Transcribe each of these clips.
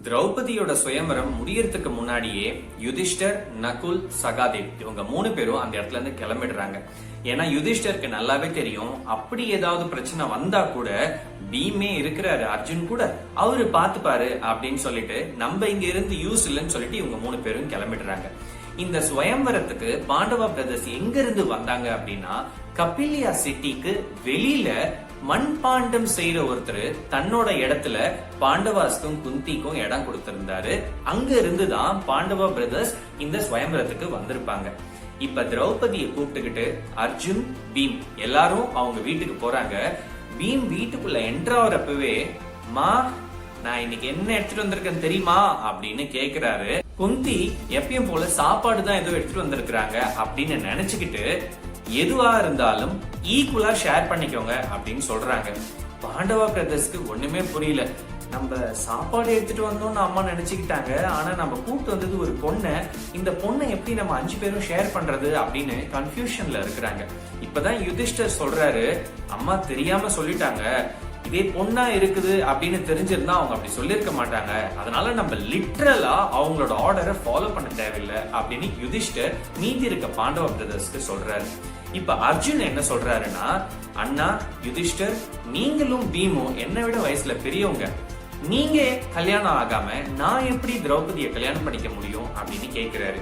திரௌபதியோட சுயம்பரம் முடியறதுக்கு முன்னாடியே யுதிஷ்டர், நகுல், சகாதேவ் இவங்க 3 பேரும் அந்த இடத்துல இருந்து கிளம்பிடுறாங்க. ஏன்னா யுதிஷ்டருக்கு நல்லாவே தெரியும், அப்படி ஏதாவது பிரச்சனை வந்தா கூட பீமே இருக்கிறாரு, அர்ஜுன் கூட அவரு பாத்துப்பாரு அப்படின்னு சொல்லிட்டு நம்ம இங்க இருந்து யூஸ் இல்லைன்னு சொல்லிட்டு இவங்க 3 பேரும் கிளம்பிடுறாங்க. இந்த சுயம்பரத்துக்கு பாண்டவா பிரதர்ஸ் எங்க இருந்து வந்தாங்க அப்படின்னா, கபிலியா சிட்டிக்கு வெளியில மண்பாண்டம் செய்யற ஒருத்தர் தன்னோட இடத்துல பாண்டவாஸ்க்கும் குந்திக்கும் இடம் கொடுத்திருந்தாரு. அங்க இருந்துதான் பாண்டவா பிரதர்ஸ் இந்த சுயம்பரத்துக்கு வந்திருப்பாங்க. இப்ப திரௌபதியை கூப்பிட்டுக்கிட்டு அர்ஜுன், பீம் எல்லாரும் அவங்க வீட்டுக்கு போறாங்க. பீம் வீட்டுக்குள்ள என்ட்ராவரப்பவே, மா நான் இன்னைக்கு என்ன எடுத்துட்டு வந்திருக்கேன்னு தெரியுமா அப்படின்னு கேக்குறாரு. குந்தி எப்பயும் போல சாப்பாடு தான் ஏதோ எடுத்துட்டு வந்திருக்கிறாங்க அப்படின்னு நினைச்சுக்கிட்டு, எதுவா இருந்தாலும் ஈக்குவலா ஷேர் பண்ணிக்கோங்க அப்படின்னு சொல்றாங்க. பாண்டவா பிரதர்ஸ்க்கு ஒண்ணுமே புரியல. நம்ம சாப்பாடு எடுத்துட்டு வந்தோம்னு அம்மா நினைச்சுக்கிட்டாங்க, ஆனா நம்ம கூப்பிட்டு வந்தது ஒரு பொண்ணை, இந்த பொண்ணை எப்படி நம்ம 5 பேரும் ஷேர் பண்றது அப்படின்னு கன்ஃபியூஷன்ல இருக்கிறாங்க. இப்பதான் யுதிஷ்டர் சொல்றாரு, அம்மா தெரியாம சொல்லிட்டாங்க, இதே பொண்ணா இருக்குது அப்படின்னு தெரிஞ்சிருந்தா அவங்க அப்படி சொல்லிருக்க மாட்டாங்க, அதனால நம்ம லிட்டரலா அவங்களோட ஆர்டரை ஃபாலோ பண்ண தேவையில்லை அப்படின்னு யுதிஷ்டர் மீதி இருக்க பாண்டவ பிரதர்ஸ்க்கு சொல்றாரு. இப்ப அர்ஜுன் என்ன சொல்றாருன்னா, அண்ணா யுதிஷ்டர், நீங்களும் பீமும் என்னை விட வயசுல பெரியவங்க, நீங்க கல்யாணம் ஆகாம நான் எப்படி திரௌபதியை கல்யாணம் பண்ணிக்க முடியும் அப்படின்னு கேக்குறாரு.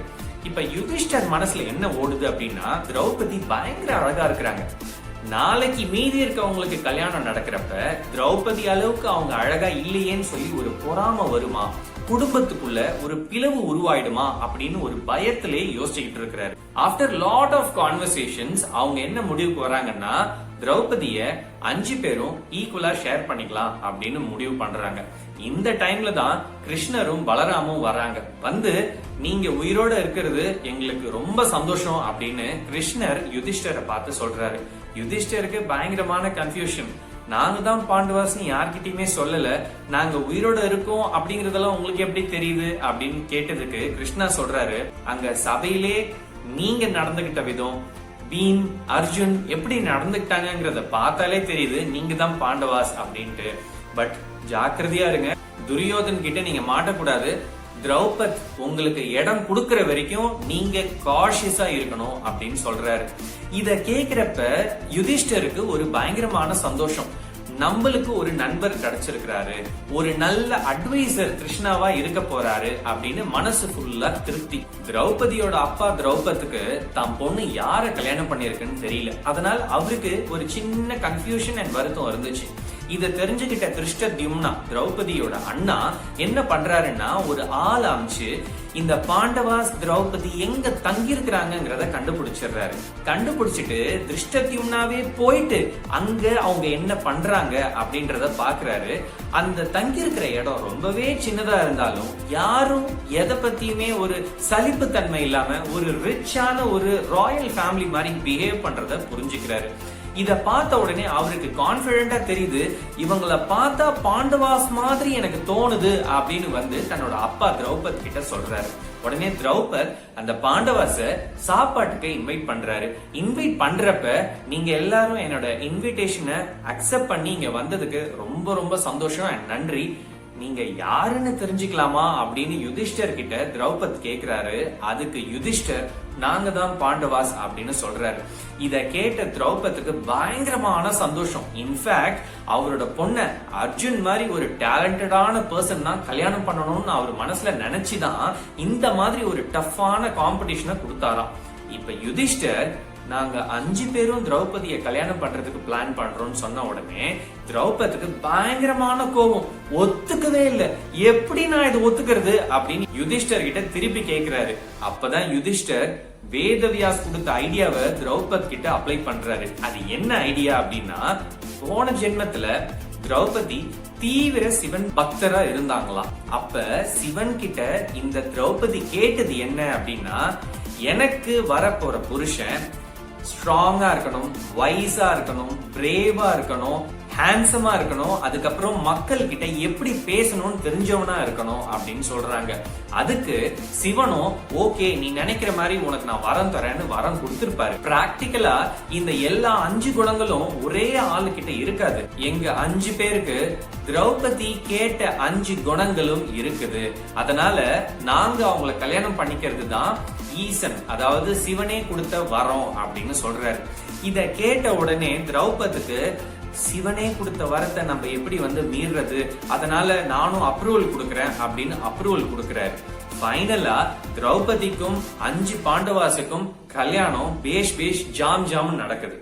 இப்ப யுதிஷ்டர் மனசுல என்ன ஓடுது அப்படின்னா, திரௌபதி பயங்கர அழகா இருக்கிறாங்க, நாளைக்கு மீதி இருக்கவங்களுக்கு கல்யாணம் நடக்கிறப்ப திரௌபதி அளவுக்கு அவங்க அழகா இல்லையேன்னு சொல்லி ஒரு பொறாம வருமா, குடும்பத்துக்குள்ள ஒரு பிளவு உருவாயிடுமா அப்படின்னு ஒரு பயத்திலே யோசிச்சுக்கிட்டு இருக்கிறாரு. ஆஃப்டர் லாட் ஆஃப் கான்வர்சேஷன்ஸ் அவங்க என்ன முடிவுக்கு வராங்கன்னா, திரௌபதிய 5 பேரும் ஈக்குவலா ஷேர் பண்ணிக்கலாம் அப்படின்னு முடிவு பண்றாங்க. இந்த டைம்ல தான் கிருஷ்ணரும் பலராமும் வராங்க. வந்து, நீங்க உயிரோட இருக்கிறது எங்களுக்கு ரொம்ப சந்தோஷம் அப்படின்னு கிருஷ்ணர் யுதிஷ்டரை பார்த்து சொல்றாரு. யுதிஷ்டருக்கு பயங்கரமான கன்ஃபியூஷன். நாங்க தான் பாண்டவாஸ்னு யார்கிட்டயுமே சொல்லல, நாங்க உயிரோட இருக்கோம் அப்படிங்கறதெல்லாம் உங்களுக்கு எப்படி தெரியுது அப்படின்னு கேட்டதுக்கு கிருஷ்ணா சொல்றாரு, அங்க சபையிலே நீங்க நடந்துகிட்ட விதம், பீம், அர்ஜுன் எப்படி நடந்துக்கிட்டாங்கிறத பார்த்தாலே தெரியுது நீங்க தான் பாண்டவாஸ் அப்படின்ட்டு. பட் ஜாக்கிரதையா இருங்க, துரியோதன் கிட்ட நீங்க மாட்டக்கூடாது, திரௌபத் உங்களுக்கு இடம் கொடுக்கற வரைக்கும் நீங்க காஷியஸா இருக்கணும் அப்படின்னு சொல்றாரு. இத கேக்குறப்ப யுதிஷ்டருக்கு ஒரு பயங்கரமான சந்தோஷம். நம்மளுக்கு ஒரு நண்பர் கிடைச்சிருக்கிறாரு, ஒரு நல்ல அட்வைசர் கிருஷ்ணாவா இருக்க போறாரு அப்படின்னு மனசு ஃபுல்லா திருப்தி. திரௌபதியோட அப்பா திரௌபத்துக்கு தான் பொண்ணு யார கல்யாணம் பண்ணிருக்குன்னு தெரியல, அதனால அவருக்கு ஒரு சின்ன கன்ஃபியூஷன் அண்ட் வருத்தம் இருந்துச்சு. இத தெரிஞ்சுக்கிட்ட திருஷ்டத்யும்னா, திரௌபதியோட அண்ணா, என்ன பண்றாருன்னா ஒரு ஆள் அமைச்சு இந்த பாண்டவாஸ் திரௌபதி எங்க தங்கி இருக்கிறாங்கிறத கண்டுபிடிச்சிடுறாரு. கண்டுபிடிச்சிட்டு திருஷ்டத்யும்னாவே போயிட்டு அங்க அவங்க என்ன பண்றாங்க அப்படின்றத பாக்குறாரு. அந்த தங்கி இருக்கிற இடம் ரொம்பவே சின்னதா இருந்தாலும் யாரும் எதை பத்தியுமே ஒரு சலிப்பு தன்மை இல்லாம ஒரு ரிச்சான ஒரு ராயல் ஃபேமிலி மாதிரி பிஹேவ் பண்றத புரிஞ்சுக்கிறாரு. இத பார்த்த உடனே அவருக்கு கான்பிடென்டா தெரியுது, இவங்கள பார்த்தா பாண்டவாஸ் மாதிரி எனக்கு தோணுது அப்படின்னு வந்து தன்னோட அப்பா திரௌபத் கிட்ட சொல்றாரு. உடனே திரௌபத் அந்த பாண்டவாஸ சாப்பாட்டுக்கு இன்வைட் பண்றாரு. இன்வைட் பண்றப்ப, நீங்க எல்லாரும் என்னோட இன்விடேஷனை அக்செப்ட் பண்ணி இங்க வந்ததுக்கு ரொம்ப ரொம்ப சந்தோஷம் அண்ட் நன்றி, நீங்க யாருன்னு தெரிஞ்சுக்கலாமா அப்படின்னு யுதிஷ்டர் கிட்ட திரௌபத் கேக்குறாரு. அதுக்கு யுதிஷ்டர், நாங்க தான் பாண்டவாஸ் அப்படின்னு சொல்றாரு. இத கேட்ட திரௌபத்துக்கு பயங்கரமான சந்தோஷம். இன்ஃபேக்ட் அவரோட பொண்ண அர்ஜுன் மாதிரி ஒரு டேலண்டடான பர்சன் தான் கல்யாணம் பண்ணணும்னு அவர் மனசுல நினைச்சுதான் இந்த மாதிரி ஒரு டஃப்பான காம்படிஷனை கொடுத்தாராம். இப்ப யுதிஷ்டர், நாங்க 5 பேரும் திரௌபதியை கல்யாணம் பண்றதுக்கு பிளான் பண்றோம்னு சொன்ன உடனே திரௌபதிக்கு பயங்கரமான கோபம். ஒத்துக்கவே இல்ல, எப்படி நான் இது ஒத்துக்கிறது அப்படின்னு யுதிஷ்டர் கிட்ட திருப்பி கேக்குறாரு. அப்பதான் யுதிஷ்டர் வேதவியாஸ் கொடுத்த ஐடியாவை திரௌபத் கிட்ட அப்ளை பண்றாரு. அது என்ன ஐடியா அப்படின்னா, போன ஜென்மத்துல திரௌபதி தீவிர சிவன் பக்தரா இருந்தாங்களாம். அப்ப சிவன் கிட்ட இந்த திரௌபதி கேட்டது என்ன அப்படின்னா, எனக்கு வரப்போற புருஷன் ஸ்ட்ராங்கா இருக்கணும், வைஸா இருக்கணும், பிரேவா இருக்கணும், ஹேண்ட்ஸமா இருக்கணும், அதுக்கப்புறம் மக்கள் கிட்ட எப்படி பேசணும்னு தெரிஞ்சவனா இருக்கணும் அப்படின்னு சொல்றாங்க. அதுக்கு சிவனும் ஓகே நீ நினைக்கிற மாதிரி உனக்கு நான் வரம் தரேன்னு வரம் கொடுத்திருப்பாரு. பிராக்டிக்கலா இந்த எல்லா 5 குணங்களும் ஒரே ஆளு கிட்ட இருக்காது. எங்க 5 பேருக்கு திரௌபதி கேட்ட 5 குணங்களும் இருக்குது. அதனால நாங்க அவங்கள கல்யாணம் பண்ணிக்கிறது தான் ஈசன், அதாவது சிவனே கொடுத்த வரம் அப்படின்னு சொல்றாரு. இத கேட்ட உடனே திரௌபதிக்கு சிவனே கொடுத்த வரத்தை நம்ம எப்படி மீறது, அதனால நானும் அப்ரூவல் கொடுக்கறேன் அப்படின்னு அப்ரூவல் கொடுக்கறாரு. ஃபைனலா திரௌபதிக்கும் 5 பாண்டவாசுக்கும் கல்யாணம் பேஷ் பேஷ் ஜாம் ஜாம் நடக்குது.